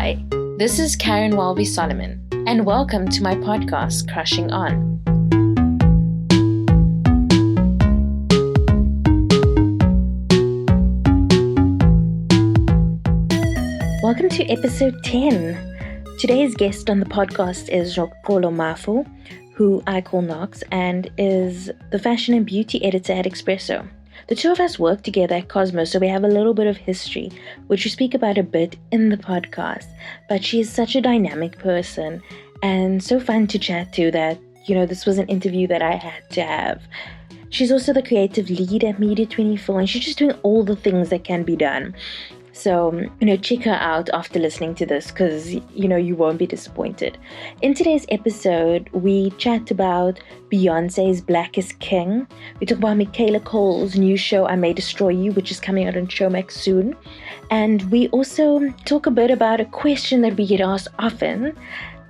Hi, this is Karen Walby Solomon, and welcome to my podcast, Crushing On. Welcome to episode 10. Today's guest on the podcast is Noxolo Mafu, who I call Nox, and is the fashion and beauty editor at Expresso. The two of us work together at Cosmo, so we have a little bit of history, which we speak about a bit in the podcast. But she is such a dynamic person and so fun to chat to that, this was an interview that I had to have. She's also the creative lead at Media 24, and she's just doing all the things that can be done. So, check her out after listening to this because, you won't be disappointed. In today's episode, we chat about Beyonce's Black is King. We talk about Michaela Cole's new show, I May Destroy You, which is coming out on Showmax soon. And we also talk a bit about a question that we get asked often,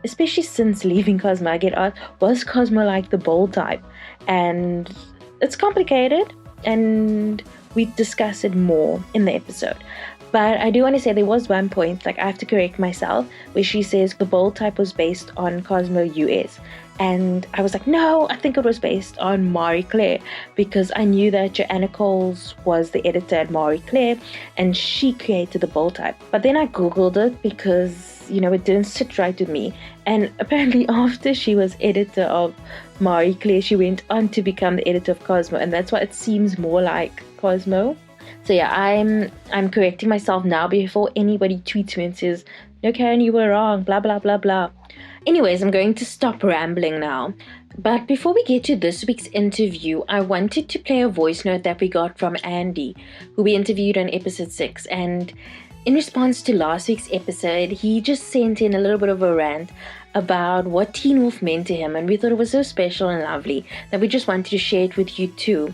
especially since leaving Cosmo. I get asked, was Cosmo like the bold type? And it's complicated, and we discuss it more in the episode. But I do want to say there was one point, I have to correct myself, where she says the bold type was based on Cosmo US. And I was like, no, I think it was based on Marie Claire, because I knew that Joanna Coles was the editor at Marie Claire and she created the bold type. But then I Googled it because, it didn't sit right with me. And apparently after she was editor of Marie Claire, she went on to become the editor of Cosmo. And that's why it seems more like Cosmo. So yeah, I'm correcting myself now before anybody tweets me and says, no, Karen, you were wrong, blah, blah, blah, blah. Anyways, I'm going to stop rambling now. But before we get to this week's interview, I wanted to play a voice note that we got from Andy, who we interviewed on episode 6. And in response to last week's episode, he just sent in a little bit of a rant about what Teen Wolf meant to him. And we thought it was so special and lovely that we just wanted to share it with you too.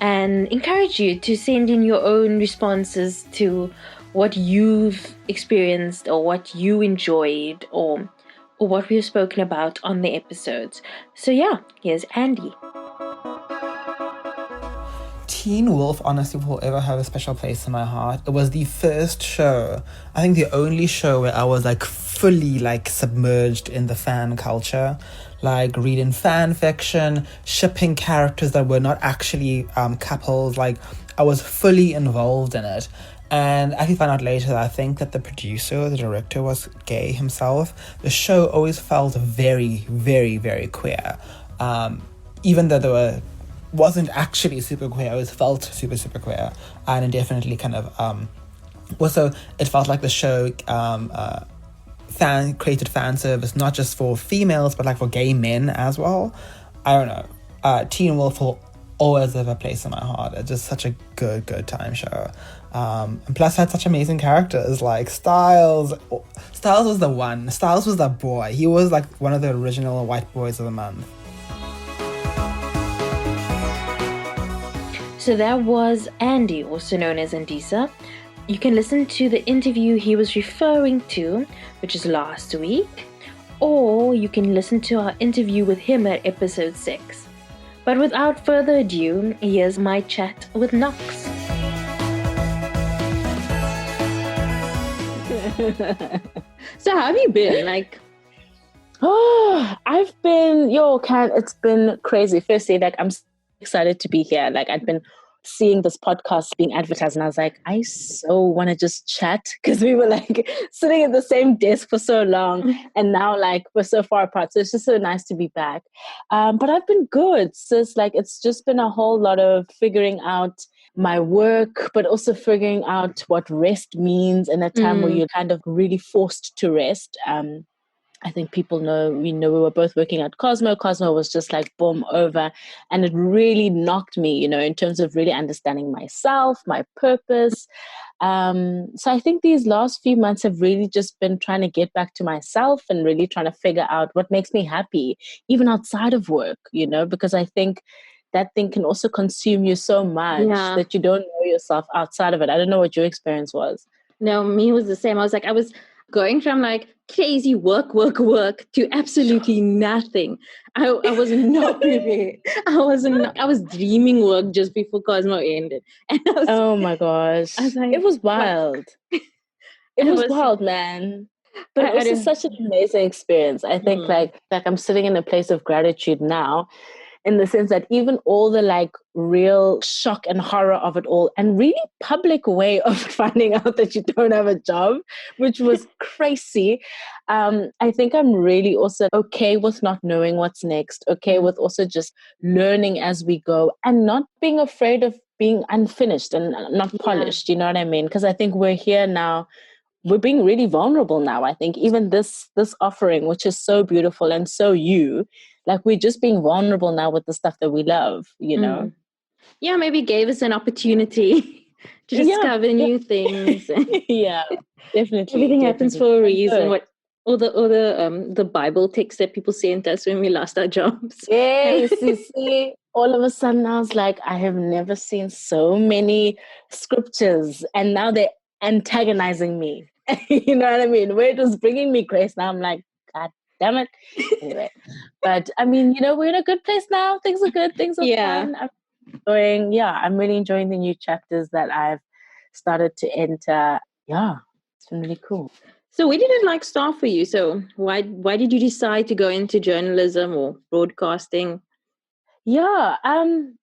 And encourage you to send in your own responses to what you've experienced or what you enjoyed or what we've spoken about on the episodes. So yeah, here's Andy. Teen Wolf honestly will ever have a special place in my heart. It was the first show, I think the only show where I was fully submerged in the fan culture, reading fan fiction, shipping characters that were not actually couples. I was fully involved in it. And I found out later that I think that the producer, the director, was gay himself. The show always felt very, very, very queer. Even though wasn't actually super queer, it always felt super, super queer. And it definitely kind of also it felt like the show created fan service not just for females but for gay men as well. I don't know. Teen Wolf will always have a place in my heart. It's just such a good time show. And plus had such amazing characters Styles. Styles was the one. Styles was the boy. He was one of the original white boys of the month. So that was Andy, also known as Andisa. You can listen to the interview he was referring to, which is last week, or you can listen to our interview with him at episode 6. But without further ado, here's my chat with Nox. So how have you been? I've been, Kat, it's been crazy. Firstly, I'm excited to be here. I'd been seeing this podcast being advertised and I was I so want to just chat because we were sitting at the same desk for so long and now we're so far apart. So it's just so nice to be back. But I've been good. So it's just been a whole lot of figuring out my work, but also figuring out what rest means in a time where you're kind of really forced to rest. I think people know, we were both working at Cosmo. Cosmo was just boom, over. And it really knocked me, in terms of really understanding myself, my purpose. So I think these last few months have really just been trying to get back to myself and really trying to figure out what makes me happy, even outside of work, because I think that thing can also consume you so much that you don't know yourself outside of it. I don't know what your experience was. No, me was the same. I was going from crazy work to absolutely nothing. I was not prepared. I was dreaming work just before Cosmo ended. And oh my gosh. I was it was wild. It was wild, man. but I also don't. such an amazing experience. I think like I'm sitting in a place of gratitude now, in the sense that even all the like real shock and horror of it all, and really public way of finding out that you don't have a job, which was crazy. I think I'm really also okay with not knowing what's next, okay with also just learning as we go and not being afraid of being unfinished and not polished, you know what I mean? Because I think we're here now, we're being really vulnerable now. I think even this offering, which is so beautiful and so like we're just being vulnerable now with the stuff that we love, you know. Yeah, maybe gave us an opportunity to discover new things. Yeah, Everything happens definitely. for a And reason. good. What all the Bible text that people sent us when we lost our jobs. Yes, you see, all of a sudden I was like, I have never seen so many scriptures, and now they're antagonizing me. You know what I mean? Where it was bringing me grace, now I'm like, God damn it. Anyway, but I mean, you know, we're in a good place now. Things are good. Things are fun. I'm really enjoying the new chapters that I've started to enter. Yeah, it's been really cool. So where did it like start for you? So why did you decide to go into journalism or broadcasting? Yeah,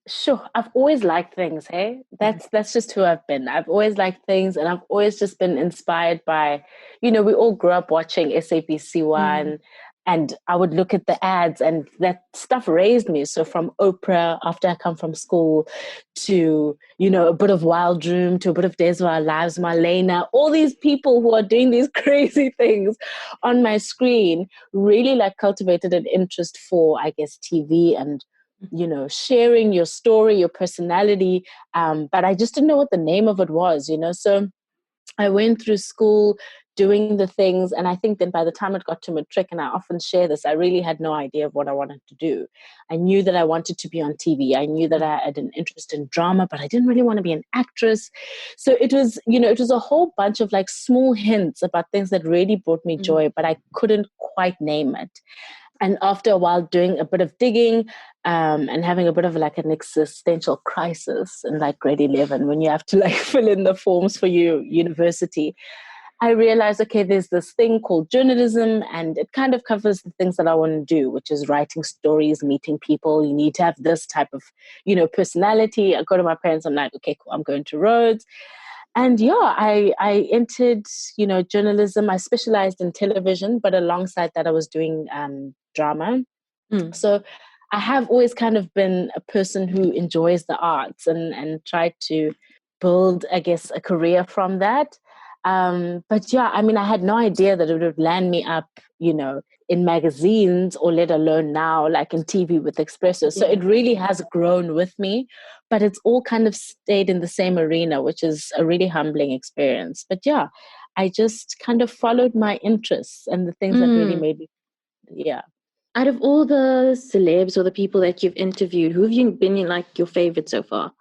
sure. I've always liked things, hey? That's just who I've been. I've always liked things, and I've always just been inspired by, you know, we all grew up watching SABC1, and I would look at the ads, and that stuff raised me. So from Oprah, after I come from school, to, you know, a bit of Wild Room, to a bit of Days of Our Lives, Marlena, all these people who are doing these crazy things on my screen really like cultivated an interest for, I guess, TV and, you know, sharing your story, your personality. But I just didn't know what the name of it was, you know. So I went through school doing the things. And I think then by the time it got to matric, and I often share this, I really had no idea of what I wanted to do. I knew that I wanted to be on TV. I knew that I had an interest in drama, but I didn't really want to be an actress. So it was, you know, it was a whole bunch of like small hints about things that really brought me joy, but I couldn't quite name it. And after a while doing a bit of digging and having a bit of like an existential crisis in like grade 11, when you have to like fill in the forms for your university, I realized, okay, there's this thing called journalism, and it kind of covers the things that I want to do, which is writing stories, meeting people. You need to have this type of, you know, personality. I go to my parents, I'm like, okay, cool, I'm going to Rhodes. And yeah, I entered, you know, journalism. I specialized in television, but alongside that, I was doing drama. So I have always kind of been a person who enjoys the arts and tried to build, I guess, a career from that. But yeah, I mean, I had no idea that it would land me up, you know, in magazines, or let alone now, like in TV with Expresso. So it really has grown with me, but it's all kind of stayed in the same arena, which is a really humbling experience. But yeah, I just kind of followed my interests and the things that really made me, yeah. Out of all the celebs or the people that you've interviewed, who have you been like your favorite so far?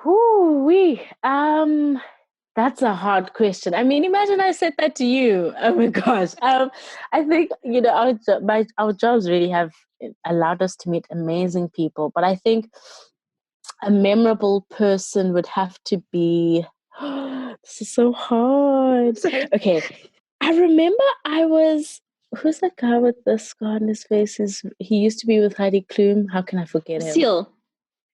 Whoo-wee. That's a hard question. I mean, imagine I said that to you. Oh my gosh. I think, you know, our jobs really have allowed us to meet amazing people. But I think a memorable person would have to be. This is so hard. Okay, I remember who's that guy with the scar on his face? He used to be with Heidi Klum. How can I forget him?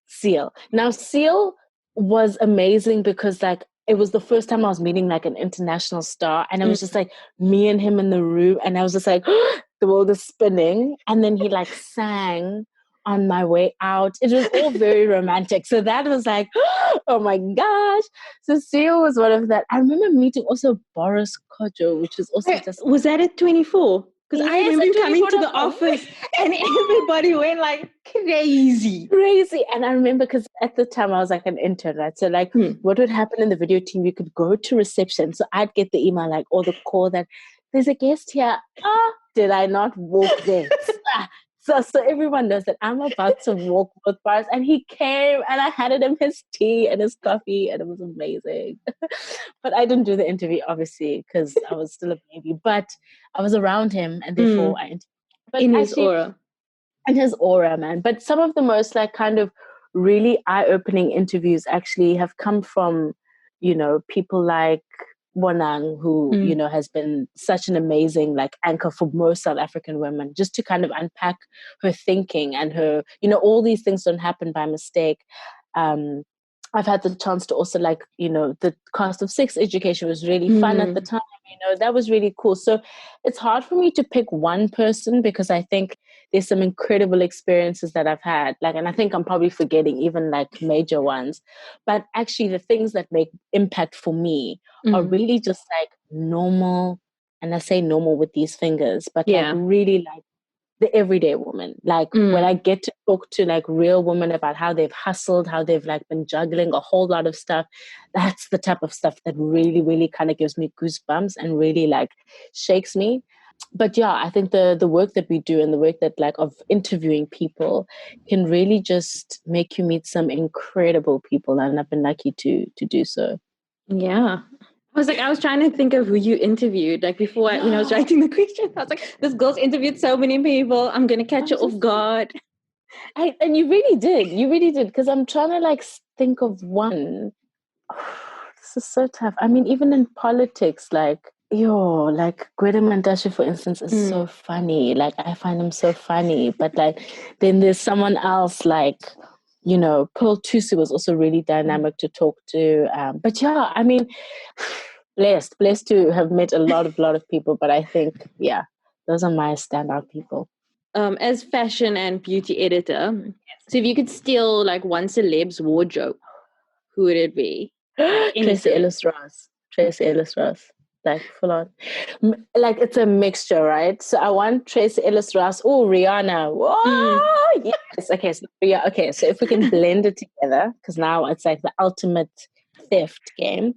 Seal. Now, Seal was amazing because, like, it was the first time I was meeting like an international star, and it was just like me and him in the room, and I was just like, the world is spinning. And then he like sang on my way out. It was all very romantic. So that was like, oh my gosh. So Seal was one of that. I remember meeting also Boris Kodjo, which was also just. Was that at 24? Because I remember you coming to the 24.com. office and everybody went like crazy. And I remember because at the time I was like an intern, right? So like what would happen in the video team, you could go to reception. So I'd get the email like, or the call that there's a guest here. Did I not walk there? So everyone knows that I'm about to walk both bars. And he came and I handed him his tea and his coffee, and it was amazing. But I didn't do the interview, obviously, because I was still a baby. But I was around him, and therefore I interviewed. But in his aura. And his aura, man. But some of the most like kind of really eye-opening interviews actually have come from, you know, people like Bonang, who, has been such an amazing like anchor for most South African women, just to kind of unpack her thinking and her, all these things don't happen by mistake. I've had the chance to also the cost of sex education was really fun at the time. That was really cool. So it's hard for me to pick one person because I think there's some incredible experiences that I've had. And I think I'm probably forgetting even like major ones. But actually the things that make impact for me are really just like normal. And I say normal with these fingers, but like really like the everyday woman. Like when I get to talk to like real women about how they've hustled, how they've like been juggling a whole lot of stuff, that's the type of stuff that really, really kind of gives me goosebumps and really like shakes me. But yeah, I think the work that we do and the work that like of interviewing people can really just make you meet some incredible people, and I've been lucky to do so. Yeah. I was trying to think of who you interviewed, like before when I was writing the question. I was like, this girl's interviewed so many people. I'm going to catch her off guard. And you really did. Because I'm trying to like think of one. This is so tough. I mean, even in politics, like Gwede Mantashe, for instance, is so funny. Like, I find him so funny. But like, then there's someone else like, Pearl Tusi was also really dynamic to talk to. But yeah, I mean, blessed to have met a lot of people. But I think, yeah, those are my standout people. As fashion and beauty editor, so if you could steal like one celeb's wardrobe, who would it be? Like Tracy Ellis Ross. Like full on. Like it's a mixture, right? So I want Tracy Ellis Ross. Oh, Rihanna. Whoa, yes. Okay, so if we can blend it together, because now it's like the ultimate theft game.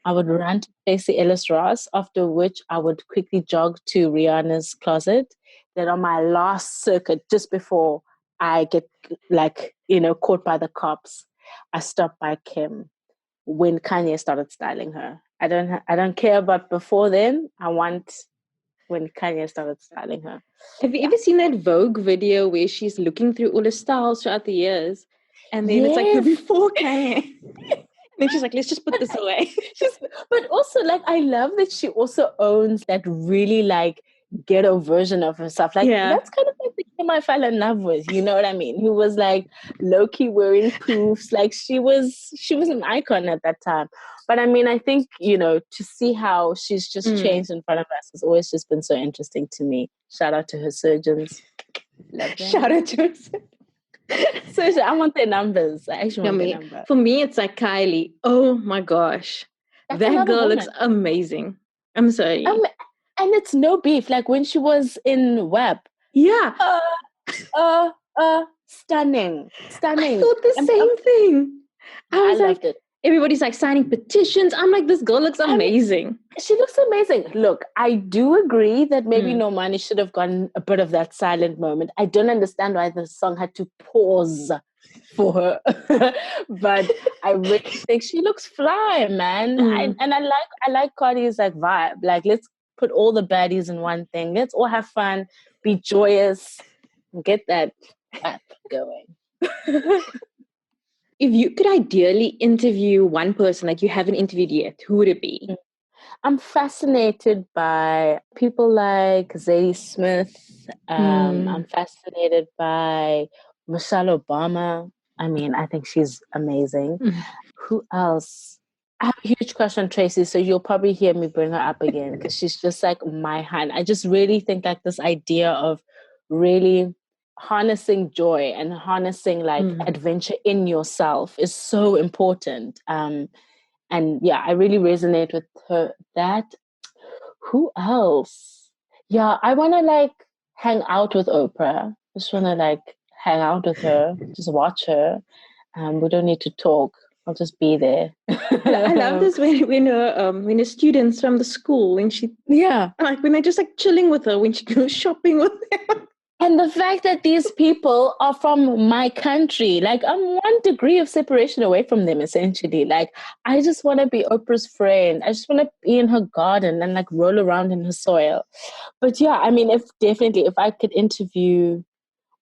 I would run to Tracy Ellis Ross, after which I would quickly jog to Rihanna's closet. Then on my last circuit, just before I get caught by the cops, I stop by Kim when Kanye started styling her. I don't care about before then. I want when Kanye started styling her. Have you ever seen that Vogue video where she's looking through all the styles throughout the years? And then it's like her before Kanye. And then she's like, let's just put this away. But also, like, I love that she also owns that really, like, ghetto version of herself. Like, that's kind of like the Kim I fell in love with, you know what I mean? Who was, like, low-key wearing poofs. Like, she was an icon at that time. But, I mean, I think, to see how she's just changed in front of us has always just been so interesting to me. Shout out to her surgeons. Shout out to her surgeons. So I want their numbers. I actually want their number. For me, it's like Kylie. Oh my gosh. That girl looks amazing. I'm sorry. And it's no beef. Like when she was in WAP. Yeah. Stunning. I thought the same thing. I loved it. Everybody's like signing petitions. I'm like, this girl looks amazing. She looks amazing. Look, I do agree that maybe Normani should have gotten a bit of that silent moment. I don't understand why the song had to pause for her. But I really think she looks fly, man. I like Cardi's like vibe. Like, let's put all the baddies in one thing. Let's all have fun, be joyous, get that app going. If you could ideally interview one person like you haven't interviewed yet, who would it be? I'm fascinated by people like Zadie Smith. I'm fascinated by Michelle Obama. I mean, I think she's amazing. Who else? I have a huge crush on Tracy, so you'll probably hear me bring her up again because she's just like my hand. I just really think like this idea of really harnessing joy and harnessing like adventure in yourself is so important. And yeah, I really resonate with her. That. Who else? Yeah, I want to like hang out with Oprah. Just want to like hang out with her, just watch her. We don't need to talk. I'll just be there. I love this when her students from the school, when they're just like chilling with her when she goes shopping with them. And the fact that these people are from my country, like I'm 1 degree of separation away from them, essentially. Like, I just want to be Oprah's friend. I just want to be in her garden and like roll around in her soil. But yeah, I mean, if I could interview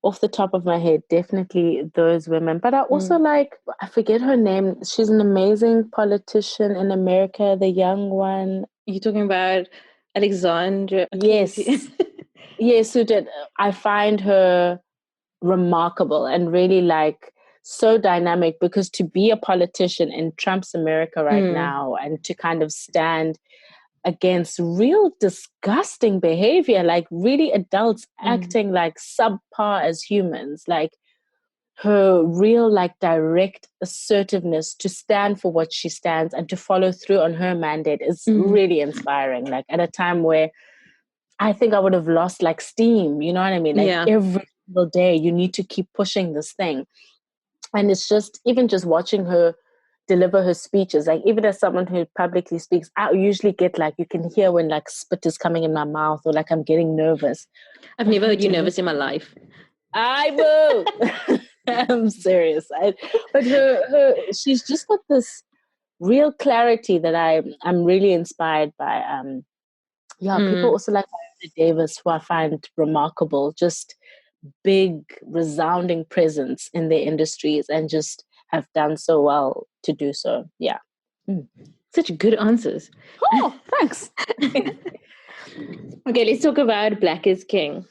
off the top of my head, definitely those women. But I also like, I forget her name. She's an amazing politician in America, the young one. You're talking about Alexandra Yes. Ocasio. Yes, who did. I find her remarkable and really like so dynamic, because to be a politician in Trump's America right now and to kind of stand against real disgusting behavior, like really adults acting like subpar as humans, like her real like direct assertiveness to stand for what she stands and to follow through on her mandate is really inspiring. Like at a time where I think I would have lost like steam, you know what I mean? Like every single day you need to keep pushing this thing. And it's just, even just watching her deliver her speeches, like even as someone who publicly speaks, I usually get like, you can hear when like spit is coming in my mouth or like I'm getting nervous. I've never heard you nervous in my life. I will. I'm serious. But she's just got this real clarity that I'm really inspired by. People also like Viola Davis, who I find remarkable, just big, resounding presence in their industries and just have done so well to do so. Yeah. Such good answers. Oh, thanks. Okay, let's talk about Black is King.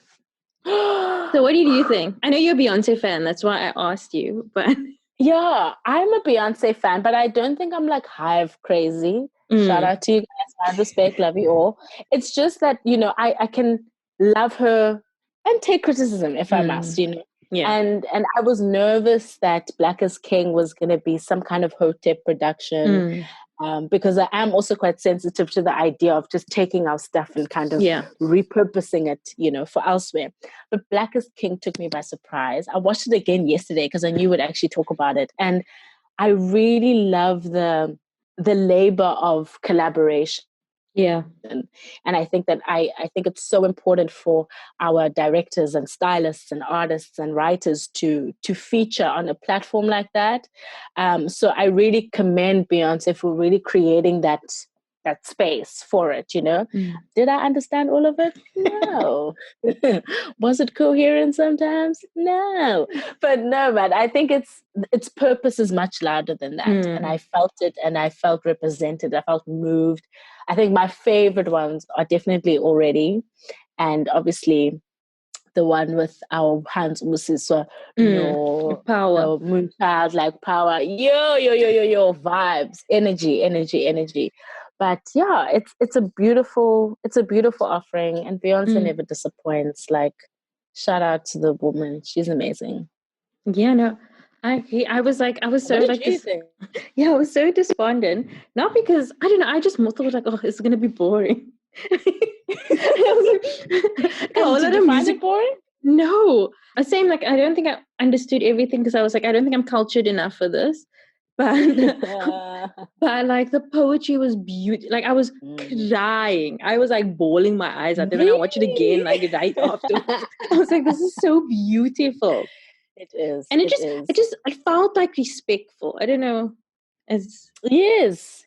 So what did you think? I know you're a Beyonce fan, that's why I asked you, but yeah, I'm a Beyonce fan, but I don't think I'm like hive crazy. Shout out to you guys, mad respect, love you all. It's just that, you know, I can love her and take criticism if I must, you know. Yeah. And I was nervous that Black is King was going to be some kind of Hotep production, because I am also quite sensitive to the idea of just taking our stuff and kind of repurposing it, you know, for elsewhere. But Black is King took me by surprise. I watched it again yesterday because I knew we'd actually talk about it. And I really love the labor of collaboration. Yeah. And I think that I think it's so important for our directors and stylists and artists and writers to feature on a platform like that. So I really commend Beyonce for really creating that space for it, you know. Did I understand all of it? No. Was it coherent sometimes? No. But no, man, I think its purpose is much louder than that. And I felt it, and I felt represented. I felt moved. I think my favorite ones are definitely Already, and obviously the one with our Hans Musiswa, Power, no, Moonchild, like Power, yo, vibes, energy. But yeah, it's a beautiful offering, and Beyonce never disappoints. Like, shout out to the woman, she's amazing. Yeah, no, I was like, I was so What like, did you think? Yeah, I was so despondent. Not because I don't know, I just thought like, oh, it's gonna be boring. Did you find it boring? No, I'm saying like I don't think I understood everything, because I was like, I don't think I'm cultured enough for this. But but like the poetry was beautiful. Like I was crying. I was like bawling my eyes out. Then I watched it again, like right after. I was like, this is so beautiful. It is, and it felt like respectful. I don't know. Yes.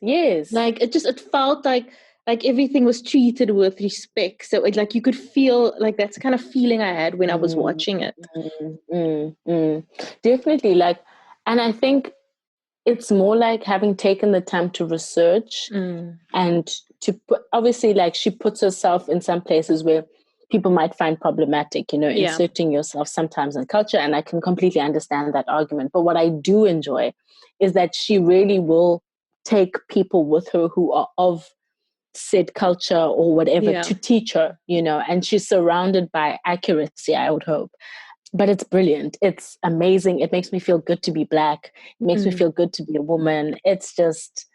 Like it felt like everything was treated with respect. So it, like you could feel like that's the kind of feeling I had when I was watching it. Definitely. Like, and I think it's more like having taken the time to research and to put, obviously, like she puts herself in some places where people might find problematic, you know, inserting yourself sometimes in culture. And I can completely understand that argument. But what I do enjoy is that she really will take people with her who are of said culture or whatever to teach her, you know, and she's surrounded by accuracy, I would hope. But it's brilliant. It's amazing. It makes me feel good to be Black. It makes me feel good to be a woman. It's just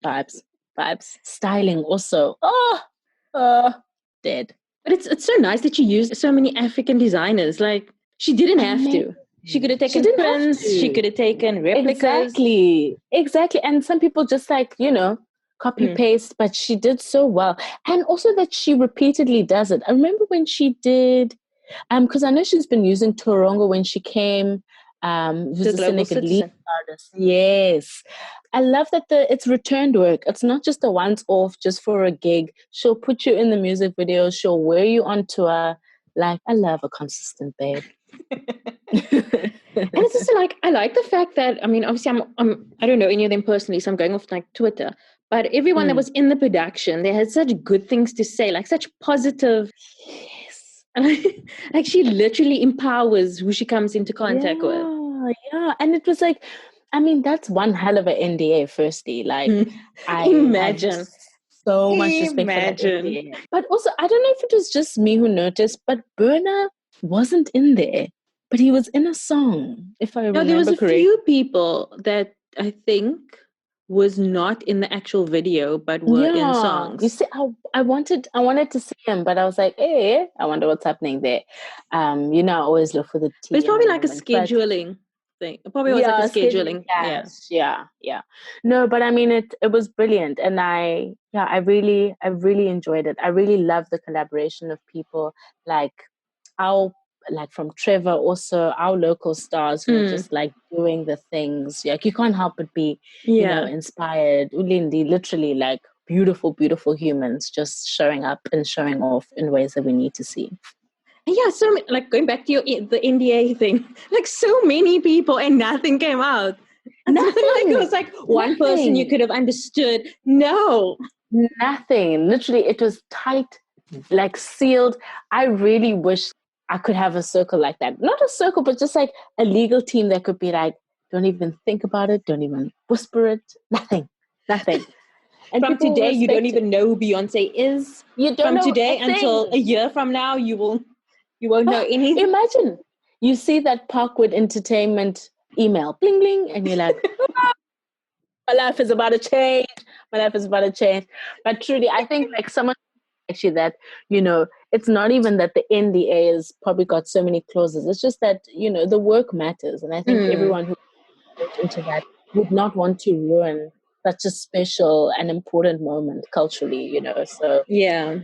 vibes. Styling also. Dead. But it's so nice that she used so many African designers. Like she didn't have to. She could have taken prints. She could have taken replicas. Exactly. And some people just like, you know, copy paste, but she did so well. And also that she repeatedly does it. I remember when she did, because I know she's been using Torongo when she came, who's a Senegalese artist. Yes. I love that it's returned work. It's not just a once off just for a gig. She'll put you in the music video. She'll wear you on tour. Like, I love a consistent babe. And it's just like, I like the fact that, I mean, obviously I don't know any of them personally, so I'm going off like Twitter, but everyone that was in the production, they had such good things to say, like such positive, Yes. like she literally empowers who she comes into contact with. Yeah. And it was like, I mean, that's one hell of an NDA, firstly. Like, I Imagine. have so much respect for that Imagine. NDA. But also, I don't know if it was just me who noticed, but Burner wasn't in there. But he was in a song, if I remember No, there was a correctly. few people that I think was not in the actual video, but were in songs. You see, I wanted to see him, but I was like, hey, I wonder what's happening there. You know, I always look for the tea. It's probably like a moment, but scheduling thing. It probably was like a scheduling. Yeah. No, but I mean, it was brilliant, and I really enjoyed it. I really love the collaboration of people like from Trevor, also our local stars who are just like doing the things. Like, you can't help but be, you know, inspired. Ulindi, literally like beautiful, beautiful humans just showing up and showing off in ways that we need to see. Yeah, so like going back to the NDA thing, like so many people and nothing came out. Nothing. Like it was like one person you could have understood. No. Nothing. Literally, it was tight, like sealed. I really wish I could have a circle like that. Not a circle, but just like a legal team that could be like, don't even think about it, don't even whisper it, nothing. And from today, you don't even know who Beyonce is. You don't know today until a year from now, you won't know anything. Imagine you see that Parkwood Entertainment email, bling bling, and you're like, my life is about to change. But truly, I think like someone actually that, you know, it's not even that the NDA has probably got so many clauses. It's just that, you know, the work matters. And I think everyone who goes into that would not want to ruin such a special and important moment culturally, you know. So yeah.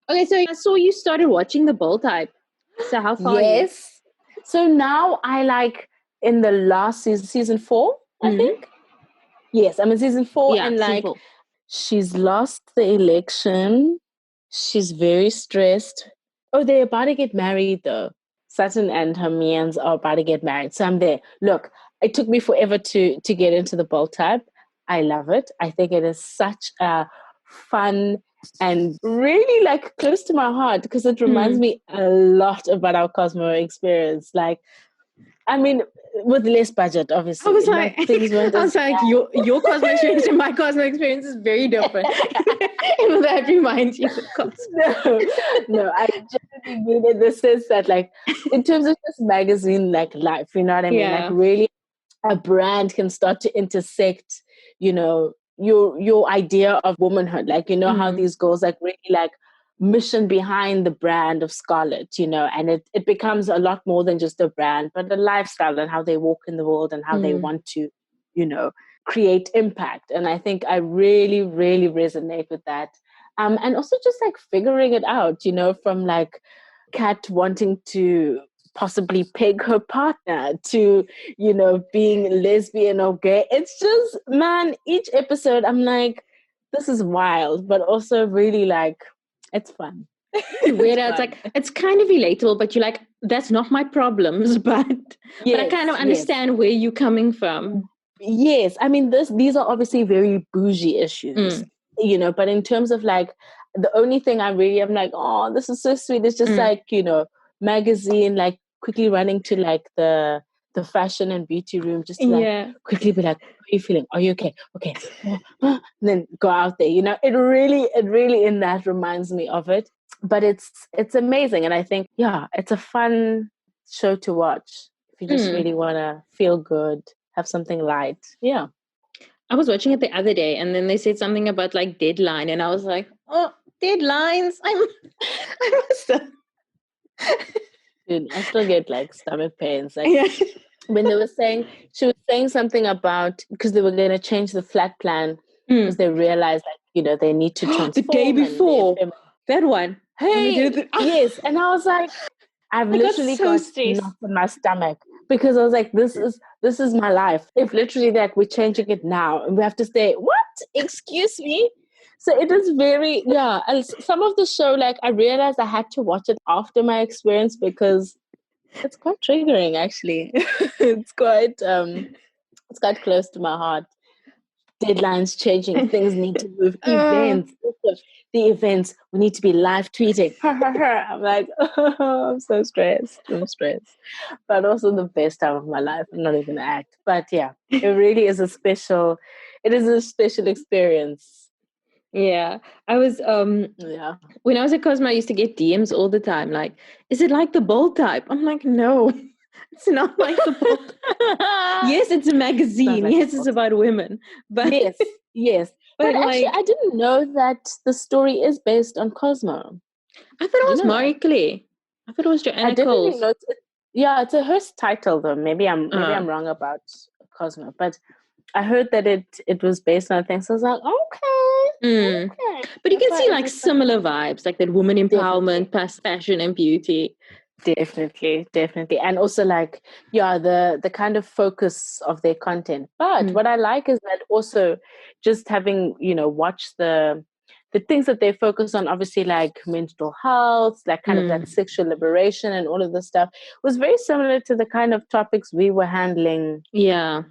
Okay, so I saw you started watching The Bold Type. So how far are you? So now I like in the last season 4, I think. Yes, I'm in season 4, and like she's lost the election. She's very stressed. Oh, they're about to get married though. Saturn and her Mians are about to get married. So I'm there. Look, it took me forever to get into The Bold Type. I love it. I think it is such a fun and really like close to my heart because it reminds me a lot about our Cosmo experience. Like, I mean, with less budget, obviously. I was like, your Cosmo experience and my Cosmo experience is very different. And that reminds you of Cosmo. No, I genuinely mean it in the sense that, like, in terms of just magazine, like, life, you know what I mean? Like, really, a brand can start to intersect, you know, your idea of womanhood. Like, you know how these girls, like, really, like, mission behind the brand of Scarlett, you know, and it becomes a lot more than just a brand, but a lifestyle and how they walk in the world and how they want to, you know, create impact. And I think I really, really resonate with that. And also just like figuring it out, you know, from like Kat wanting to possibly peg her partner to, you know, being lesbian or gay. It's just, man, each episode I'm like, this is wild, but also really like, it's fun. It's like, it's kind of relatable, but you're like, that's not my problems, but I kind of understand where you're coming from. Yes. I mean, these are obviously very bougie issues, you know, but in terms of like, the only thing I really am like, oh, this is so sweet. It's just like, you know, magazine, like quickly running to like the fashion and beauty room, just to like quickly be like, how are you feeling? Are you okay? Okay. And then go out there, you know, it really in that reminds me of it. But it's amazing. And I think, it's a fun show to watch if you just really want to feel good, have something light. Yeah. I was watching it the other day and then they said something about like deadline. And I was like, oh, deadlines. I must have. Dude, I still get like stomach pains. Like when they were saying, she was saying something about, because they were going to change the flat plan because they realized like, you know, they need to transform. The day before. That one. Hey, yes. And I was like, I've literally got knots in my stomach because I was like, this is my life. If literally like we're changing it now and we have to say, what? Excuse me? So it is very, yeah. And some of the show, like I realized I had to watch it after my experience because it's quite triggering actually. It's quite close to my heart. Deadlines changing, things need to move, events, also the events, we need to be live tweeting. I'm like, oh, I'm so stressed. I'm stressed. But also the best time of my life. I'm not even gonna act. But yeah, it really is a special experience. Yeah. I was Yeah. when I was at Cosmo, I used to get DMs all the time, like, is it like the Bold type? I'm like, no, it's not like the Bold. Yes, it's a magazine. Like yes, it's about women. But yes. But actually, like, I didn't know that the story is based on Cosmo. I thought it You was know Marie that? Claire. I thought it was I Joanna didn't even Coles. know. Yeah, it's a Hearst title though. Maybe I'm wrong about Cosmo, but I heard that it was based on things. So I was like, okay. But you That's can why see it like was similar vibes, like that woman definitely, empowerment, past fashion and beauty. definitely, and also like the kind of focus of their content. But what I like is that also just having watched the things that they focus on, obviously like mental health, like kind of that sexual liberation and all of this stuff, was very similar to the kind of topics we were handling with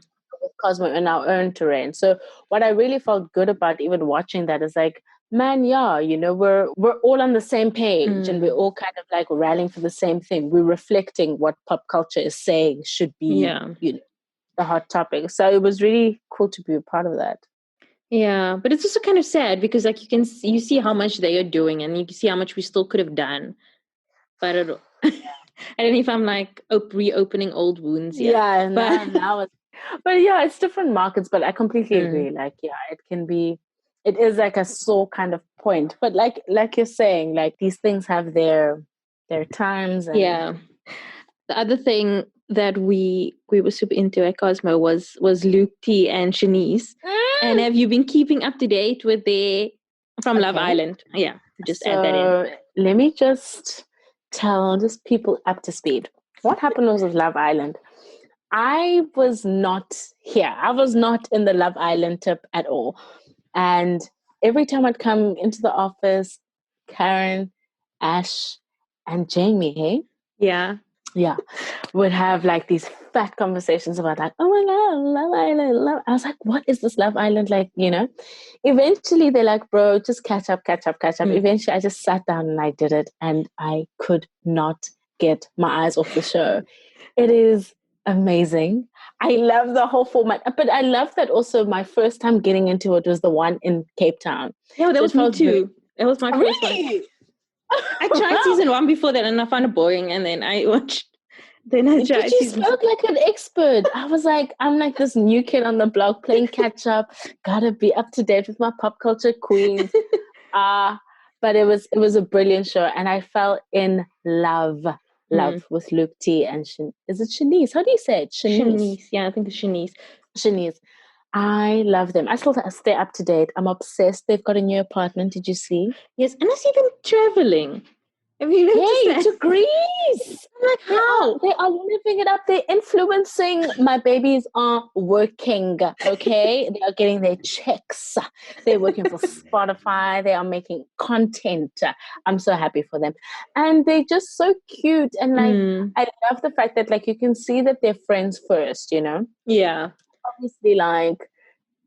Cosmo in our own terrain. So what I really felt good about even watching that is like, man, yeah, we're all on the same page and we're all kind of like rallying for the same thing. We're reflecting what pop culture is saying should be the hot topic. So it was really cool to be a part of that. Yeah, but it's also kind of sad because like you see how much they are doing and you can see how much we still could have done. But I don't know if I'm like reopening old wounds here. Yeah, But now but yeah, it's different markets, but I completely agree. Like, yeah, it is like a sore kind of point. But like you're saying, like these things have their times and yeah. The other thing that we were super into at Cosmo was Luke T and Shanice. And have you been keeping up to date with their from Love Island? Yeah, just add that in. Let me just tell just people up to speed. What happened was with Love Island. I was not here. I was not in the Love Island tip at all. And every time I'd come into the office, Karen, Ash, and Jamie, hey? Yeah, would have like these fat conversations about like, oh my God, Love Island, love. I was like, what is this Love Island like? Eventually they're like, bro, just catch up. Eventually I just sat down and I did it and I could not get my eyes off the show. It is amazing. I love the whole format, but I love that also my first time getting into it was the one in Cape Town. Yeah, that was me too. That was my first one. I tried season 1 before that and I found it boring and then I watched then I tried But you spoke like an expert. I'm like this new kid on the block playing catch up, gotta be up to date with my pop culture queens. But it was a brilliant show and I fell in love with Luke T and is it Shanice? How do you say it? Shanice. Yeah, I think it's Shanice. Shanice. I love them. I still stay up to date. I'm obsessed. They've got a new apartment. Did you see? Yes, and I see them traveling. Have you noticed that? To Greece. I'm like, how? They are living it up. They're influencing. My babies are working, okay? They are getting their checks. They're working for Spotify. They are making content. I'm so happy for them. And they're just so cute. And like, I love the fact that like you can see that they're friends first, Yeah. Obviously, like,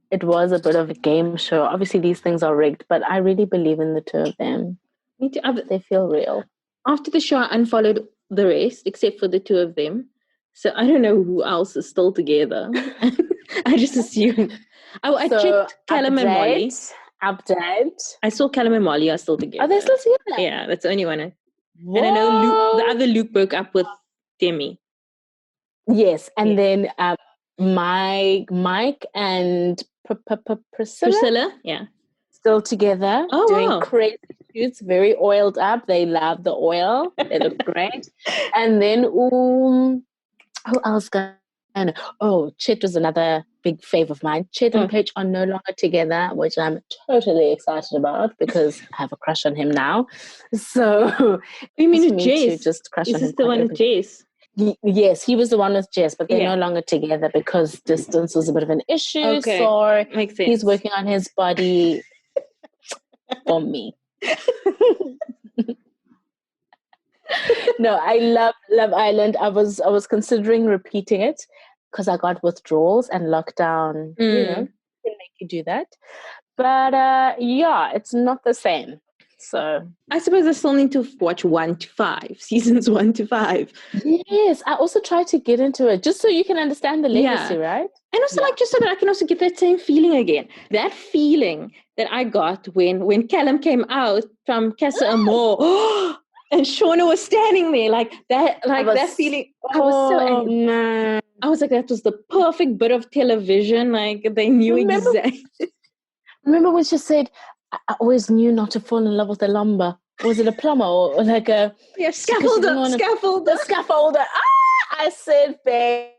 it was a bit of a game show. Obviously, these things are rigged, but I really believe in the two of them. Me too. They feel real. After the show, I unfollowed the rest except for the two of them. So I don't know who else is still together. I just assumed. I checked Callum and Molly. Update. I saw Callum and Molly are still together. Are they still together? Yeah, that's the only one. And I know the other Luke broke up with Demi. Yes, and then Mike and Priscilla, yeah, still together, doing wow. crazy shoots, very oiled up. They love the oil. They look great. And then who else? Chet was another big fave of mine. Chet and Paige are no longer together, which I'm totally excited about because I have a crush on him now. So you mean with Jess? To just crush on him. Is this the one with Jess? Yes, he was the one with Jess, but they're no longer together because distance was a bit of an issue. Okay. So makes sense. He's working on his body. for me. No, I love Love Island. I was considering repeating it because I got withdrawals and lockdown, can make you do that. But yeah, it's not the same. So I suppose I still need to watch 1 to 5, seasons 1 to 5. yes, I also try to get into it just so you can understand the legacy, right? And also, like, just so that I can also get that same feeling again. That feeling that I got when Callum came out from Casa Amor, and Shauna was standing there, like that feeling. I was so angry. Man. I was like, that was the perfect bit of television. Like, they knew exactly. Remember when she said, I always knew not to fall in love with a lumber. Was it a plumber or like a scaffolder? Scaffolder. I said, babe,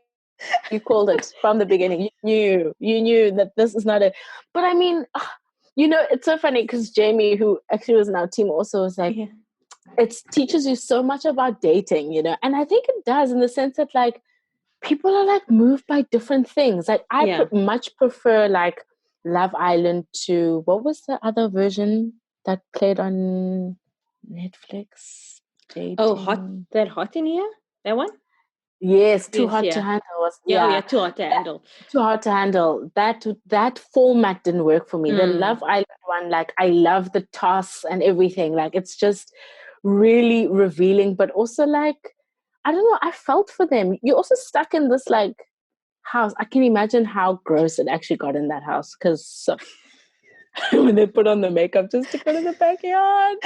you called it from the beginning. You knew that this is not it. But I mean, it's so funny because Jamie, who actually was in our team, also was like, it teaches you so much about dating, and I think it does in the sense that like people are like moved by different things. Like I much prefer like Love Island to what was the other version that played on Netflix? Dating. Oh, hot in here? That one? Yes, Too Hot to Handle was Too Hot to Handle. Too Hot to Handle. That format didn't work for me. The Love Island one, like I love the toss and everything. Like it's just really revealing, but also like I don't know, I felt for them. You're also stuck in this like house. I can imagine how gross it actually got in that house because when they put on the makeup just to go to the backyard.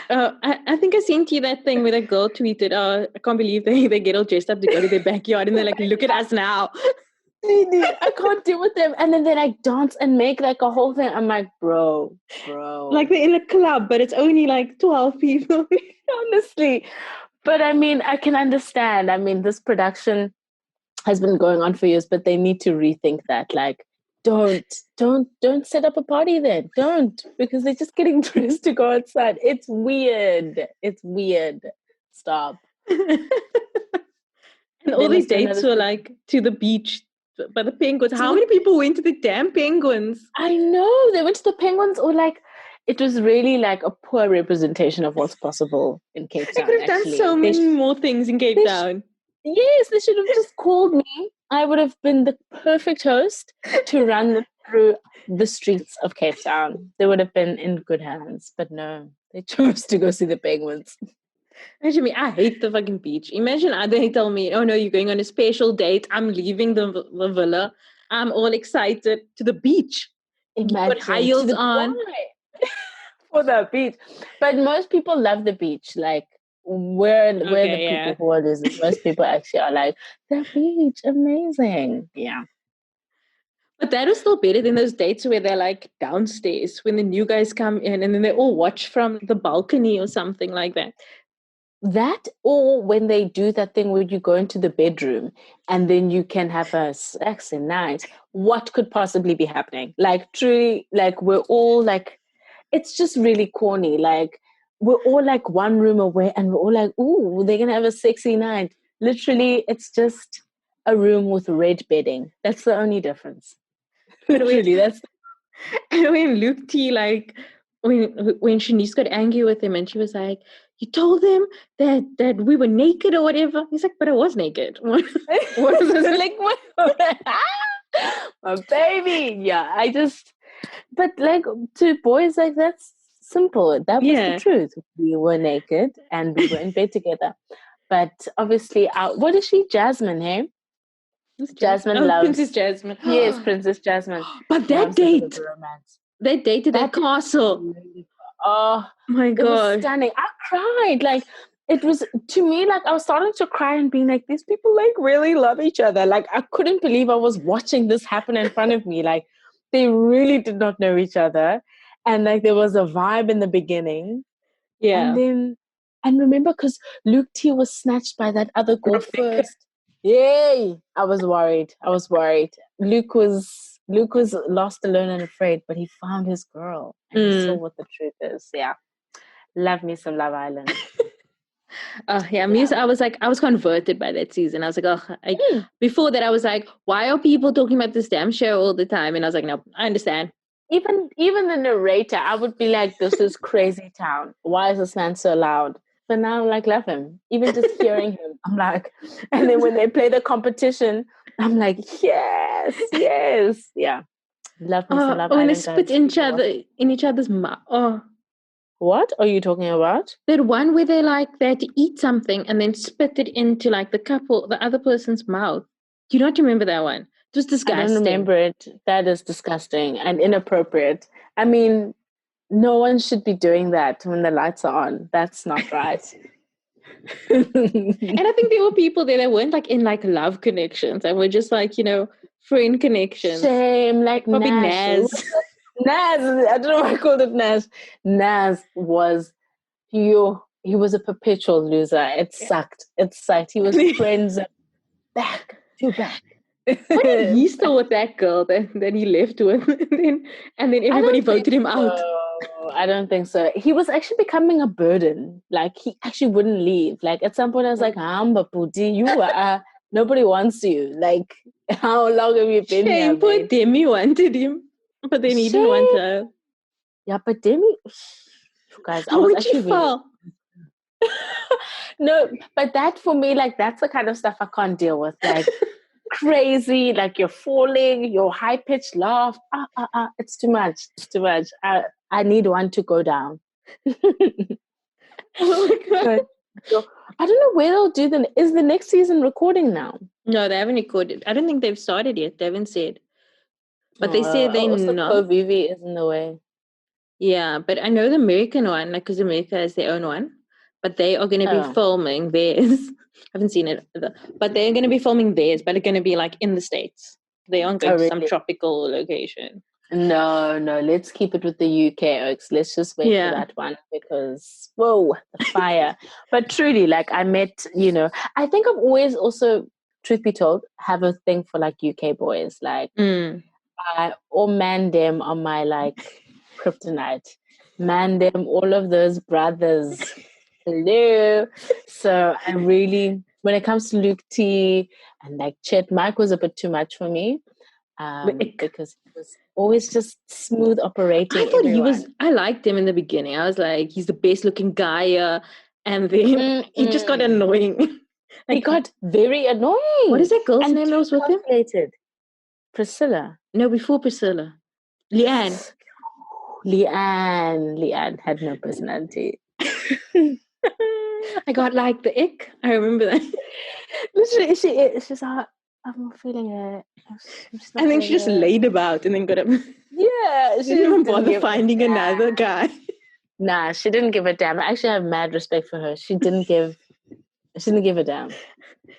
I think I sent you that thing where the girl tweeted, I can't believe they get all dressed up to go to their backyard and they're like, look at us now. I can't deal with them. And then they like dance and make like a whole thing. I'm like, bro. Like they're in a club, but it's only like 12 people. Honestly. But I mean, I can understand. I mean, this production has been going on for years, but they need to rethink that. Like, don't set up a party then. Don't, because they're just getting dressed to go outside. It's weird. Stop. And all these dates were like to the beach, but the penguins. How many people went to the damn penguins? I know. They went to the penguins, or like it was really like a poor representation of what's possible in Cape Town. They could have done so many more things in Cape Town. Yes, they should have just called me. I would have been the perfect host to run through the streets of Cape Town. They would have been in good hands, but no, they chose to go see the penguins. Imagine me, I hate the fucking beach. Imagine they tell me, oh no, you're going on a special date. I'm leaving the villa. I'm all excited to the beach. Imagine. Put high heels on. For the beach. But most people love the beach. Like, we're the people who are losers. Most people actually are like, the beach, amazing. Yeah. But that is still better than those dates where they're like downstairs when the new guys come in and then they all watch from the balcony or something like that. That, or when they do that thing where you go into the bedroom and then you can have a sexy night. What could possibly be happening? Like, truly, like, we're all like, it's just really corny. Like, we're all like one room away and we're all like, ooh, they're going to have a sexy night. Literally, it's just a room with red bedding. That's the only difference. Really, that's... And when Luke T, like, when Shanice got angry with him and she was like, you told them that we were naked or whatever. He's like, but I was naked. What was this? Like, what? My baby. Yeah, but like to boys, like that's simple. That was the truth. We were naked and we were in bed together. But obviously, what is she? Jasmine, hey? Jasmine loves Princess Jasmine. Yes, Princess Jasmine. But that date, they dated at castle. Oh my God. It was stunning. I cried. Like, it was, to me, like I was starting to cry and being like, these people like really love each other. Like, I couldn't believe I was watching this happen in front of me. Like, they really did not know each other. And like, there was a vibe in the beginning. Yeah. And remember, because Luke T was snatched by that other girl first. Yay! I was worried. Luke was lost, alone, and afraid, but he found his girl and he saw what the truth is. Yeah. Love me some Love Island. I was converted by that season. I was like, before that I was like, why are people talking about this damn show all the time? And I was like, no, I understand. even the narrator, I would be like, this is crazy town. Why is this man so loud? But now I'm like, love him. Even just hearing him, I'm like, and then when they play the competition, I'm like, yes. Yeah. Love me some Love when they Island, spit guys. in each other's mouth. Oh, What are you talking about? that one where they had to eat something and then spit it into like the other person's mouth. Do you not remember that one? It was disgusting. I don't remember it. That is disgusting and inappropriate. I mean, no one should be doing that when the lights are on. That's not right. And I think there were people there that weren't like in like love connections and were just like, friend connections. Shame, like Probably Nash. Naz. Naz, I don't know why I called it Nash. Naz was he was a perpetual loser. It sucked. He was friends back to back. Why did he still with that girl that he left with? and then everybody voted him out. I don't think so. He was actually becoming a burden. Like, he actually wouldn't leave. Like, at some point I was like, Hamba Puti, you are nobody wants you. Like, how long have you been here? Poor Demi wanted him. But then he didn't want her. Yeah, but Demi, guys, I was actually really... No, but that for me, like, that's the kind of stuff I can't deal with. Like, crazy, like you're falling, your high-pitched laugh. It's too much. It's too much. I need one to go down. Oh my God. So, I don't know where they'll do is the next season recording now? No, they haven't recorded. I don't think they've started yet. They haven't said. But they said they know. Vivi is in the way. Yeah, but I know the American one, like, because America has their own one, but they are going to be filming theirs. I haven't seen it either, but they're going to be filming theirs, but it's going to be like in the States. They aren't going to some tropical location. No, let's keep it with the UK, Oaks. Let's just wait for that one because, whoa, the fire. But truly, like, I met, I think I've always also, truth be told, have a thing for like UK boys. Like, or man them on my like kryptonite. Man them, all of those brothers. Hello. So I really, when it comes to Luke T and like Chet, Mike was a bit too much for me. Because he was always just smooth operating. I thought I liked him in the beginning. I was like, he's the best looking guy. And then he just got annoying. Like, he got very annoying. What is that girl's name that was with him? Priscilla. No, before Priscilla. Leanne had no personality. I got like the ick. I remember that. Literally, she's like, I'm not feeling it. And then she just laid about and then got up. Yeah, she didn't even bother finding another guy. Nah, she didn't give a damn. I actually have mad respect for her. She didn't give a damn.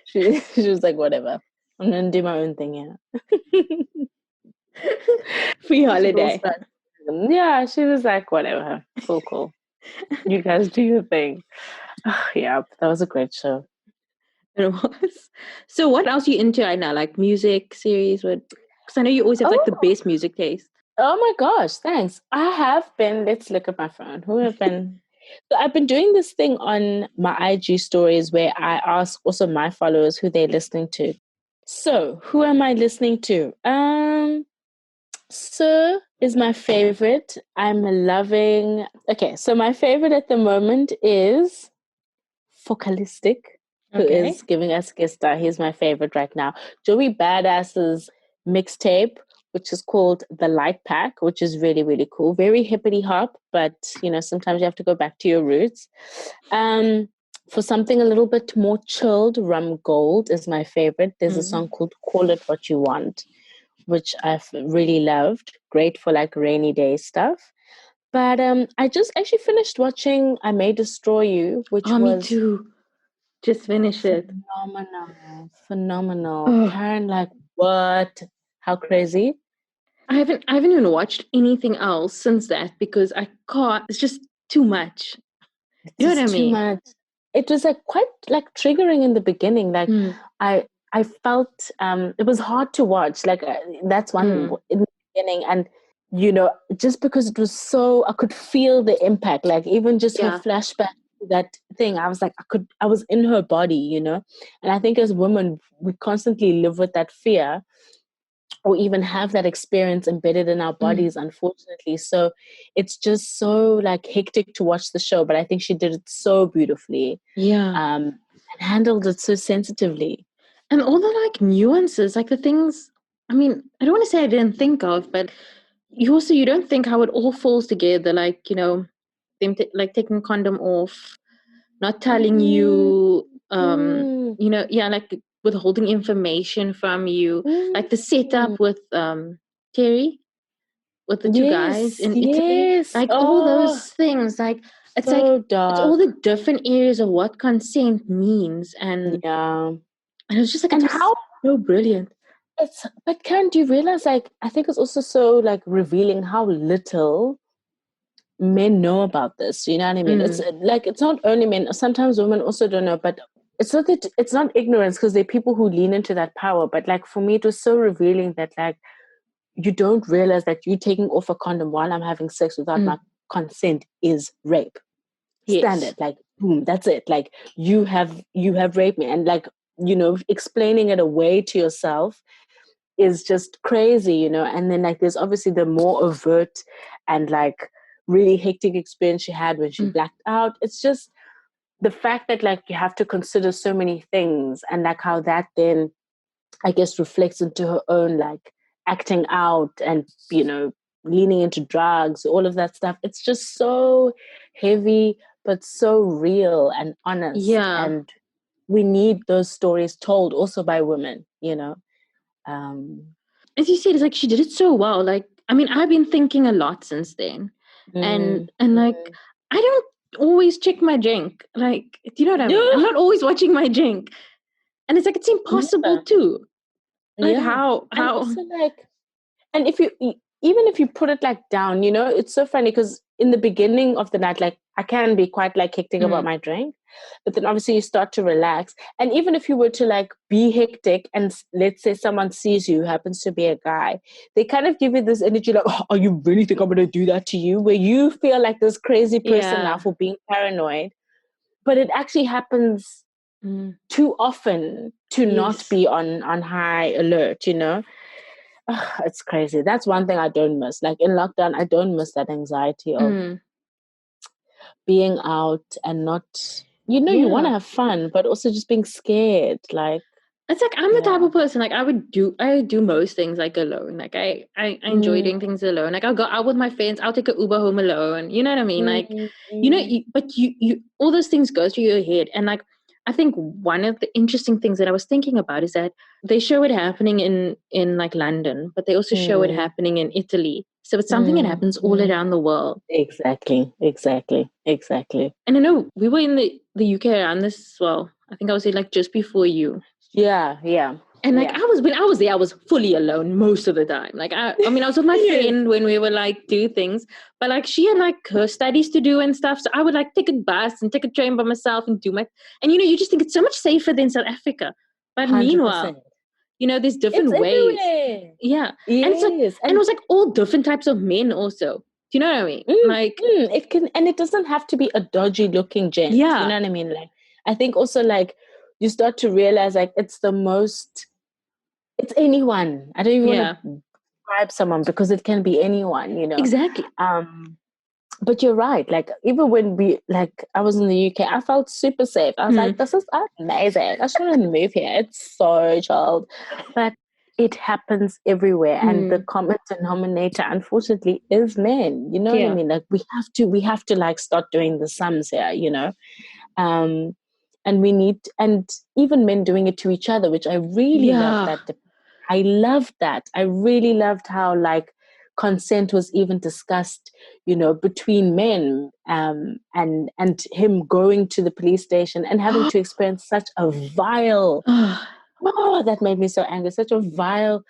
She was like, whatever. I'm gonna do my own thing here. Free holiday. Yeah, she was like, whatever. Cool. You guys do your thing. Yeah, that was a great show. It was. So what else are you into right now? Like music, series? Because I know you always have like the best music taste. Oh my gosh, thanks. I have been, let's look at my phone. So I've been doing this thing on my IG stories where I ask also my followers who they're listening to. So who am I listening to? Sir is my favorite. I'm loving... Okay, so my favorite at the moment is Focalistic, who is giving us guest star. He's my favorite right now. Joey Badass's mixtape, which is called The Light Pack, which is really, really cool. Very hippity hop, but, sometimes you have to go back to your roots. For something a little bit more chilled, Rum Gold is my favorite. There's a song called Call It What You Want, which I've really loved. Great for like rainy day stuff. But I just actually finished watching I May Destroy You, which was... me too. Just finished it. Phenomenal. Karen, like, what? How crazy? I haven't even watched anything else since that because I can't. It's just too much. You know what I mean? Too much. It was like quite like triggering in the beginning. Like I felt it was hard to watch. Like that's one in the beginning, and just because it was so, I could feel the impact. Like even just her flashback to that thing, I was like, I was in her body, And I think as women, we constantly live with that fear or even have that experience embedded in our bodies, unfortunately. So it's just so like hectic to watch the show, but I think she did it so beautifully. And handled it so sensitively. And all the like nuances, like the things, I mean, I don't want to say I didn't think of, but you don't think how it all falls together, like, you know, them like taking condom off, not telling you, you know, like withholding information from you, like the setup with Terry, with the two guys in Italy, like all those things, like it's so like dark. it's all the different areas of what consent means, and and it was just like, and it was how so brilliant. But Karen, do you realize, like, I think it's also so like revealing how little men know about this. You know what I mean? It's like, it's not only men. Sometimes women also don't know, but it's not that it's not ignorance, because there are people who lean into that power. But like for me, it was so revealing that like you don't realize that you taking off a condom while I'm having sex without my consent is rape. Standard, like boom, that's it. Like you have raped me, and like, you know, explaining it away to yourself is just crazy, you know. And then like there's obviously the more overt and like really hectic experience she had when she blacked out. It's just the fact that like you have to consider so many things, and like how that then I guess reflects into her own like acting out and, you know, leaning into drugs, all of that stuff. It's just so heavy but so real and honest. And we need those stories told also by women, you know. As you said, it's like she did it so well. Like, I mean, I've been thinking a lot since then, and like, I don't always check my drink. Like, do you know what I mean? I'm not always watching my drink, and it's like it's impossible too. Like how and also like, and if you even if you put it like down, you know, it's so funny because in the beginning of the night, like I can be quite like hectic about my drink, but then obviously you start to relax. And even if you were to like be hectic and let's say someone sees you who happens to be a guy, they kind of give you this energy like, oh, you really think I'm going to do that to you, where you feel like this crazy person now for being paranoid. But it actually happens too often to not be on high alert, you know. It's crazy. That's one thing I don't miss. Like in lockdown, I don't miss that anxiety of being out and not, you know, you want to have fun, but also just being scared. Like, it's like I'm the type of person, like I do most things like alone. Like I enjoy doing things alone. Like I'll go out with my friends, I'll take an Uber home alone. You know what I mean? Like, you know, but you all those things go through your head. And like I think one of the interesting things that I was thinking about is that they show it happening in like London, but they also show it happening in Italy. So it's something that happens all around the world. Exactly. And I know we were in the UK around this as well. I think I was there like just before you. Yeah. And like when I was there, I was fully alone most of the time. Like I mean, I was with my friend when we were like do things, but like she had like her studies to do and stuff. So I would like take a bus and take a train by myself and do my. And you know, you just think it's so much safer than South Africa. But 100%. Meanwhile, you know, there's different ways. Everywhere. Yeah, Yes. And it's like, and it was like all different types of men also. Do you know what I mean? Like it can, and it doesn't have to be a dodgy looking gent. Yeah. You know what I mean? Like I think also like you start to realize like it's anyone. I don't even want to describe someone because it can be anyone, you know. Exactly. But you're right. Like even when I was in the UK, I felt super safe. I was like, this is amazing. I shouldn't move here. It's so chill. But it happens everywhere. And the common denominator, unfortunately, is men. You know what I mean? Like we have to like start doing the sums here, you know. And we need, and even men doing it to each other, which I really love that. I loved that. I really loved how like consent was even discussed, you know, between men, and him going to the police station and having to experience such a vile, that made me so angry, such a vile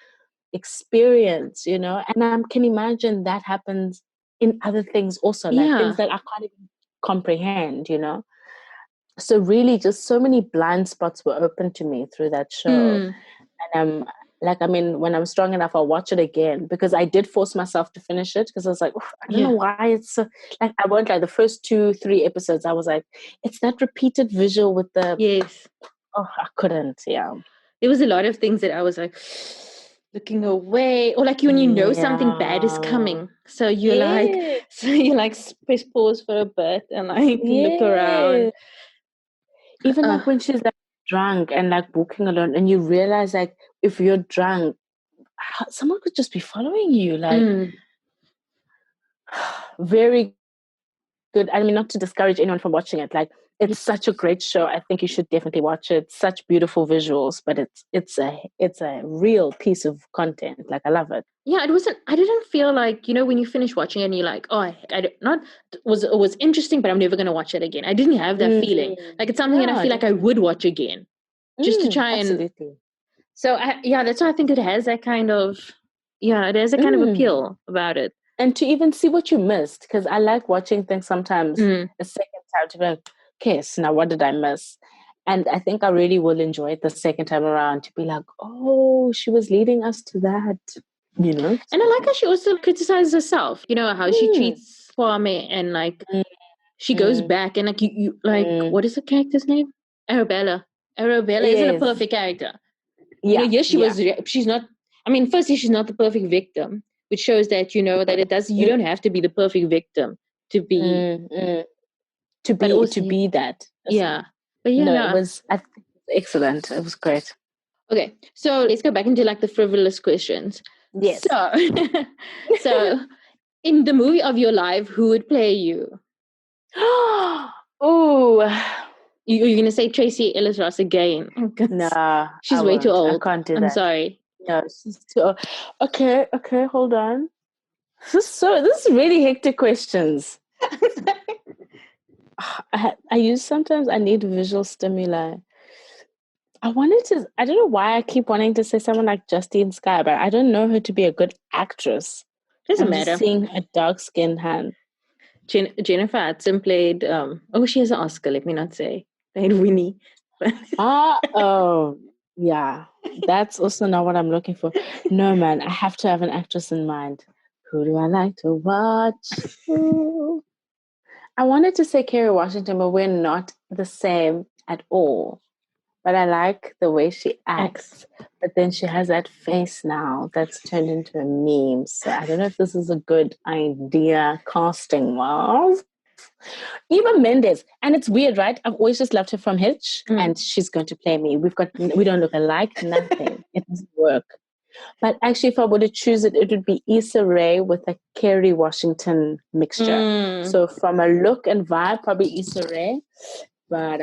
experience, you know. And I can imagine that happens in other things also, like things that I can't even comprehend, you know. So really just so many blind spots were open to me through that show. And like, I mean, when I'm strong enough, I'll watch it again, because I did force myself to finish it, because I was like, I don't know why it's so, like, I won't lie, the first 2-3 episodes, I was like, it's that repeated visual with the, I couldn't, There was a lot of things that I was like, looking away, or like when you know something bad is coming, so you're Yeah. like press pause for a bit and like look around. Even like when she's like drunk and like walking alone, and you realize like if you're drunk, someone could just be following you. Like very good. I mean, not to discourage anyone from watching it. Like it's such a great show. I think you should definitely watch it. Such beautiful visuals, but it's a real piece of content. Like I love it. Yeah, it wasn't. I didn't feel like, when you finish watching it and you're like, oh, it was interesting, but I'm never gonna watch it again. I didn't have that feeling. Like it's something that I feel like I would watch again, just to try and. Absolutely. So that's why I think it has that kind of, it has a kind of appeal about it. And to even see what you missed, because I like watching things sometimes a second time to be like, okay, so now what did I miss? And I think I really will enjoy it the second time around to be like, oh, she was leading us to that, And I like how she also criticizes herself, how she treats Kwame, and like she goes back and like you like, what is the character's name? Arabella. Arabella isn't a perfect character. Yeah. She's not, I mean, firstly, she's not the perfect victim, which shows that, that it does, you don't have to be the perfect victim to be, to be that. Yeah. But yeah, no, it was excellent. It was great. Okay, so let's go back into like the frivolous questions. Yes. So in the movie of your life, who would play you? Oh, You're going to say Tracy Ellis Ross again? Nah, she's way too old. I can't do that. I'm sorry. No, she's too old. Okay, hold on. This is really hectic questions. Sometimes I need visual stimuli. I don't know why I keep wanting to say someone like Justine Skye, but I don't know her to be a good actress. Doesn't matter. Just seeing a dark-skinned hand. Jennifer Hudson played, she has an Oscar, let me not say. Played Winnie. Yeah. That's also not what I'm looking for. No, man, I have to have an actress in mind. Who do I like to watch? Ooh. I wanted to say Kerry Washington, but we're not the same at all. But I like the way she acts. But then she has that face now that's turned into a meme. So I don't know if this is a good idea casting-wise. Eva Mendes, and it's weird, right? I've always just loved her from Hitch, and she's going to play me. We don't look alike, nothing. It doesn't work. But actually, if I were to choose it, it would be Issa Rae with a Kerry Washington mixture. So from a look and vibe, probably Issa Rae, but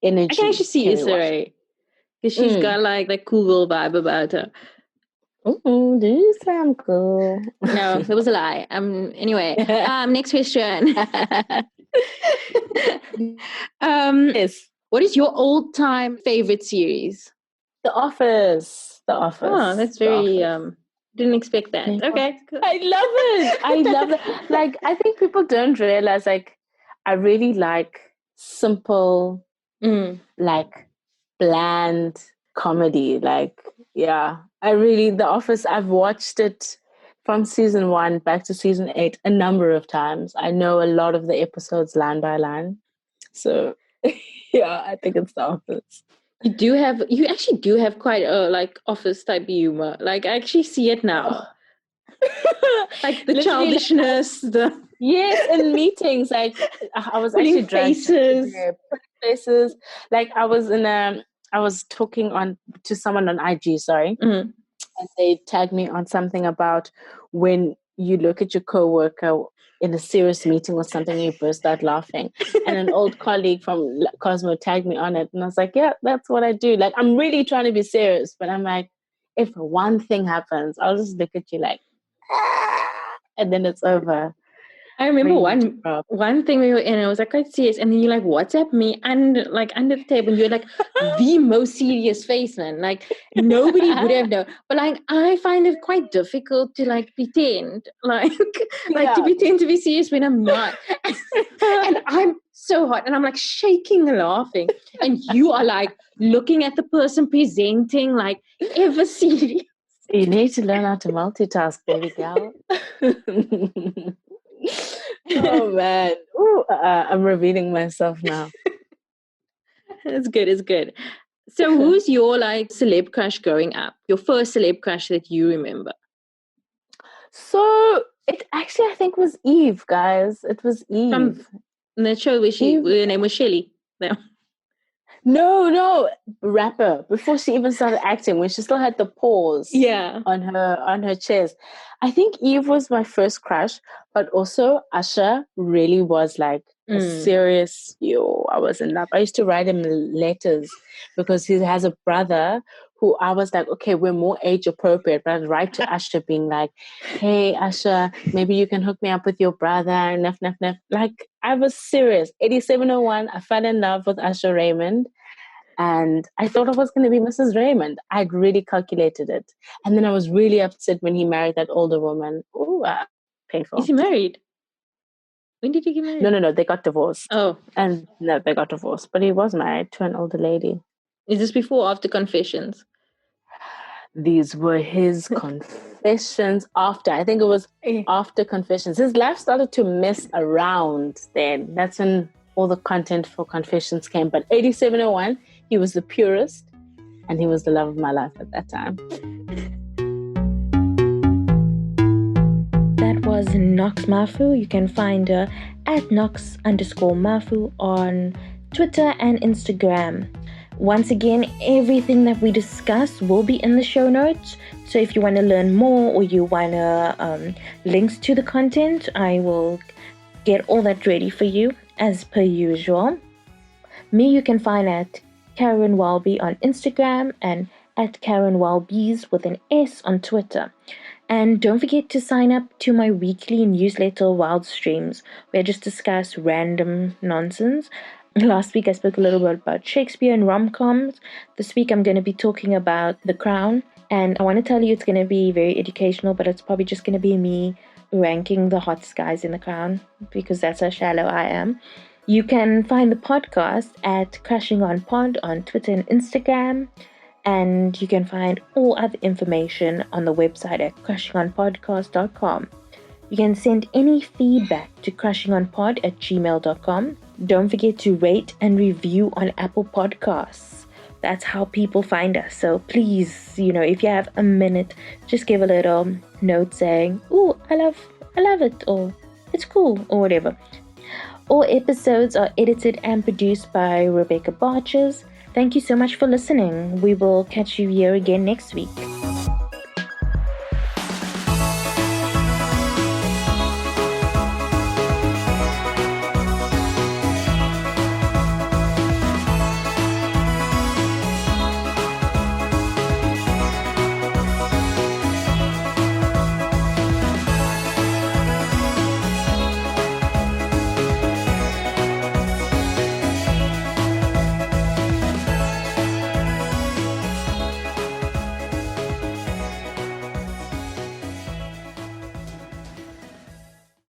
energy. I can actually see Issa Rae because she's got like that cool girl vibe about her. Do you say I'm cool? No, it was a lie. Anyway, next question. Yes. What is your all-time favorite series? The Office. Oh, that's very didn't expect that. Okay. I love it. Like, I think people don't realize, like, I really like simple, like, bland comedy. Like, yeah, The Office, I've watched it from season 1 back to season 8 a number of times. I know a lot of the episodes line by line. So, yeah, I think it's The Office. You actually do have quite a like Office type humor. Like I actually see it now. Like the childishness, yes, in meetings, like I was putting actually faces. Putting faces. Like I was talking to someone on IG, and they tagged me on something about when you look at your coworker in a serious meeting or something and you burst out laughing. And an old colleague from Cosmo tagged me on it, and I was like, yeah, that's what I do. Like I'm really trying to be serious, but I'm like, if one thing happens, I'll just look at you like, and then it's over. I remember one thing we were in, I was like quite serious, and then you like WhatsApp me and like under the table, and you're like the most serious face, man. Like nobody would have known. But like I find it quite difficult to like pretend, to pretend to be serious when I'm not. And I'm so hot, and I'm like shaking laughing, and you are like looking at the person presenting like ever serious. You need to learn how to multitask, baby gal. Oh man. Ooh, I'm revealing myself now. It's good. So who's your like celeb crush growing up? Your first celeb crush that you remember? So it actually, I think, was Eve, guys. It was Eve. From the show where her name was Shelly. No. No, rapper. Before she even started acting, when she still had the paws on her chest. I think Eve was my first crush, but also Usher really was like a serious, I was in love. I used to write him letters because he has a brother who I was like, okay, we're more age appropriate, but I'd write to Usher being like, hey, Usher, maybe you can hook me up with your brother, nuff. Like, I was serious. 8701, I fell in love with Usher Raymond. And I thought I was going to be Mrs. Raymond. I'd really calculated it. And then I was really upset when he married that older woman. Oh, painful. Is he married? When did he get married? No. They got divorced. Oh. And no, they got divorced. But he was married to an older lady. Is this before or after Confessions? These were his confessions after. I think it was after Confessions. His life started to mess around then. That's when all the content for Confessions came. But 8701, he was the purest and he was the love of my life at that time. That was Nox Mafu. You can find her at Nox_Mafu on Twitter and Instagram. Once again, everything that we discuss will be in the show notes. So if you want to learn more or you want links to the content, I will get all that ready for you as per usual. Me, you can find at Karen Welby on Instagram and at Karen Welbys with an S on Twitter. And don't forget to sign up to my weekly newsletter Wild Streams, where I just discuss random nonsense. Last week I spoke a little bit about Shakespeare and rom-coms. This week I'm going to be talking about The Crown. And I want to tell you it's going to be very educational, but it's probably just going to be me ranking the hottest guys in The Crown, because that's how shallow I am. You can find the podcast at Crushing On Pod on Twitter and Instagram. And you can find all other information on the website at crushingonpodcast.com. You can send any feedback to crushingonpod@gmail.com. Don't forget to rate and review on Apple Podcasts. That's how people find us. So please, if you have a minute, just give a little note saying, "Ooh, I love it," or "It's cool," or whatever. All episodes are edited and produced by Rebecca Barches. Thank you so much for listening. We will catch you here again next week.